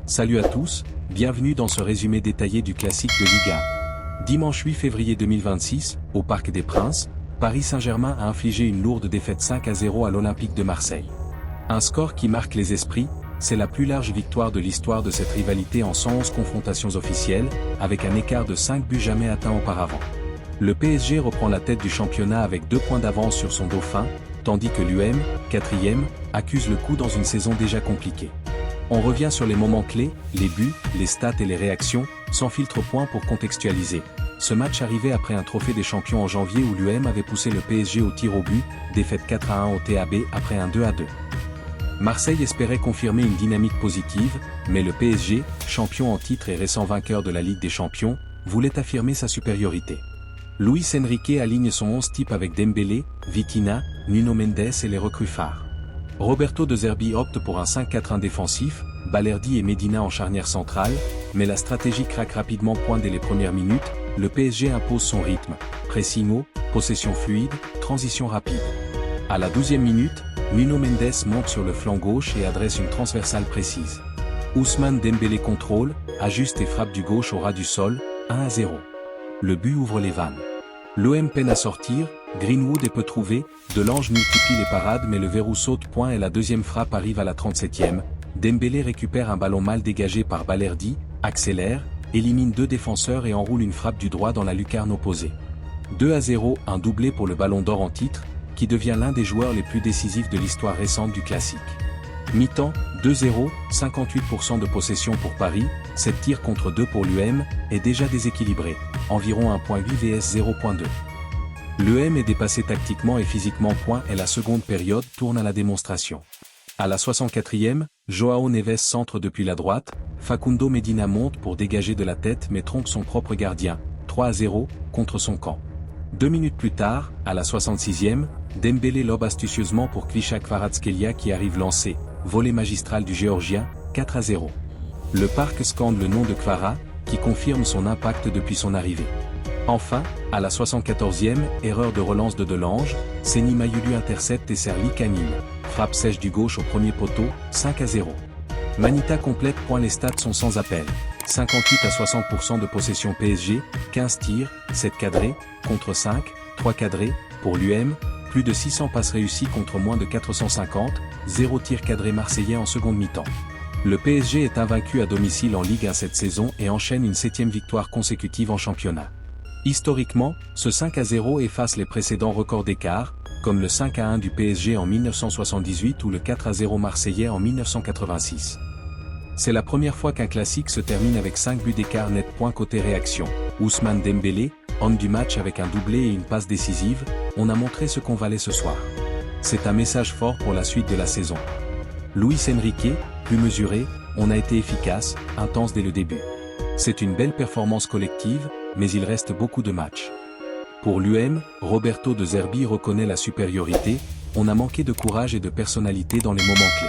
Salut à tous, bienvenue dans ce résumé détaillé du classique de Liga. Dimanche 8 février 2026, au Parc des Princes, Paris Saint-Germain a infligé une lourde défaite 5-0 à l'Olympique de Marseille. Un score qui marque les esprits, c'est la plus large victoire de l'histoire de cette rivalité en 111 confrontations officielles, avec un écart de 5 buts jamais atteint auparavant. Le PSG reprend la tête du championnat avec 2 points d'avance sur son dauphin, tandis que l'UM, 4e, accuse le coup dans une saison déjà compliquée. On revient sur les moments clés, les buts, les stats et les réactions, sans filtre point pour contextualiser. Ce match arrivait après un trophée des champions en janvier où l'UM avait poussé le PSG au tir au but, défaite 4-1 au TAB après un 2-2. Marseille espérait confirmer une dynamique positive, mais le PSG, champion en titre et récent vainqueur de la Ligue des Champions, voulait affirmer sa supériorité. Luis Enrique aligne son 11 type avec Dembélé, Vitinha, Nuno Mendes et les recrues phares. Roberto De Zerbi opte pour un 5-4-1 défensif, Balerdi et Medina en charnière centrale, mais la stratégie craque rapidement point dès les premières minutes, le PSG impose son rythme, pressing haut, possession fluide, transition rapide. À la 12e minute, Nuno Mendes monte sur le flanc gauche et adresse une transversale précise. Ousmane Dembélé contrôle, ajuste et frappe du gauche au ras du sol, 1-0. Le but ouvre les vannes. L'OM peine à sortir, Greenwood est peu trouvé, Delange multiplie les parades mais le verrou saute point et la deuxième frappe arrive à la 37e. Dembélé récupère un ballon mal dégagé par Balerdi, accélère, élimine 2 défenseurs et enroule une frappe du droit dans la lucarne opposée. 2-0, un doublé pour le Ballon d'Or en titre, qui devient l'un des joueurs les plus décisifs de l'histoire récente du classique. Mi-temps, 2-0, 58% de possession pour Paris, 7 tirs contre 2 pour l'UM, est déjà déséquilibré, environ 1.8 vs 0.2. L'UM est dépassé tactiquement et physiquement. Et la seconde période tourne à la démonstration. À la 64e, Joao Neves centre depuis la droite, Facundo Medina monte pour dégager de la tête mais trompe son propre gardien, 3-0, contre son camp. 2 minutes plus tard, à la 66e, Dembélé lobe astucieusement pour Kvicha Kvaratskhelia qui arrive lancé, volée magistrale du Géorgien, 4-0. Le parc scande le nom de Kvara, qui confirme son impact depuis son arrivée. Enfin, à la 74e, erreur de relance de Delange, Seny Mayulu intercepte et Serli Canine, frappe sèche du gauche au premier poteau, 5-0. Manita complète. Les stats sont sans appel. 58 à 60% de possession PSG, 15 tirs, 7 cadrés, contre 5, 3 cadrés, pour l'UM, plus de 600 passes réussies contre moins de 450, 0 tir cadré marseillais en seconde mi-temps. Le PSG est invaincu à domicile en Ligue 1 cette saison et enchaîne une 7e victoire consécutive en championnat. Historiquement, ce 5-0 efface les précédents records d'écart, comme le 5-1 du PSG en 1978 ou le 4-0 marseillais en 1986. C'est la première fois qu'un classique se termine avec 5 buts d'écart net. Côté réaction, Ousmane Dembélé, homme du match avec un doublé et une passe décisive, on a montré ce qu'on valait ce soir. C'est un message fort pour la suite de la saison. Luis Enrique, plus mesuré, on a été efficace, intense dès le début. C'est une belle performance collective, mais il reste beaucoup de matchs. Pour l'UM, Roberto De Zerbi reconnaît la supériorité, on a manqué de courage et de personnalité dans les moments clés.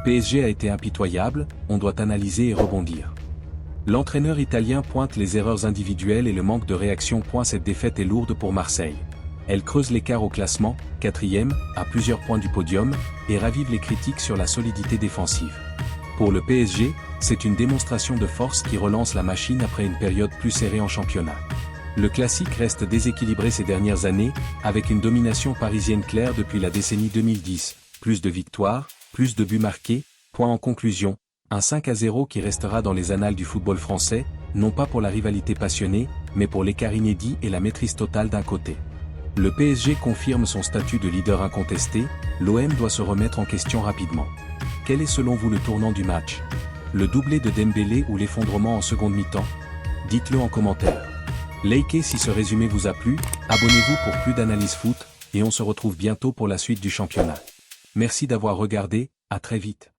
PSG a été impitoyable, on doit analyser et rebondir. L'entraîneur italien pointe les erreurs individuelles et le manque de réaction. Cette défaite est lourde pour Marseille. Elle creuse l'écart au classement, 4e, à plusieurs points du podium, et ravive les critiques sur la solidité défensive. Pour le PSG, c'est une démonstration de force qui relance la machine après une période plus serrée en championnat. Le classique reste déséquilibré ces dernières années, avec une domination parisienne claire depuis la décennie 2010, plus de victoires, plus de buts marqués. En conclusion, un 5-0 qui restera dans les annales du football français, non pas pour la rivalité passionnée, mais pour l'écart inédit et la maîtrise totale d'un côté. Le PSG confirme son statut de leader incontesté, l'OM doit se remettre en question rapidement. Quel est selon vous le tournant du match? Le doublé de Dembélé ou l'effondrement en seconde mi-temps? Dites-le en commentaire. Likez si ce résumé vous a plu, abonnez-vous pour plus d'analyse foot, et on se retrouve bientôt pour la suite du championnat. Merci d'avoir regardé, à très vite.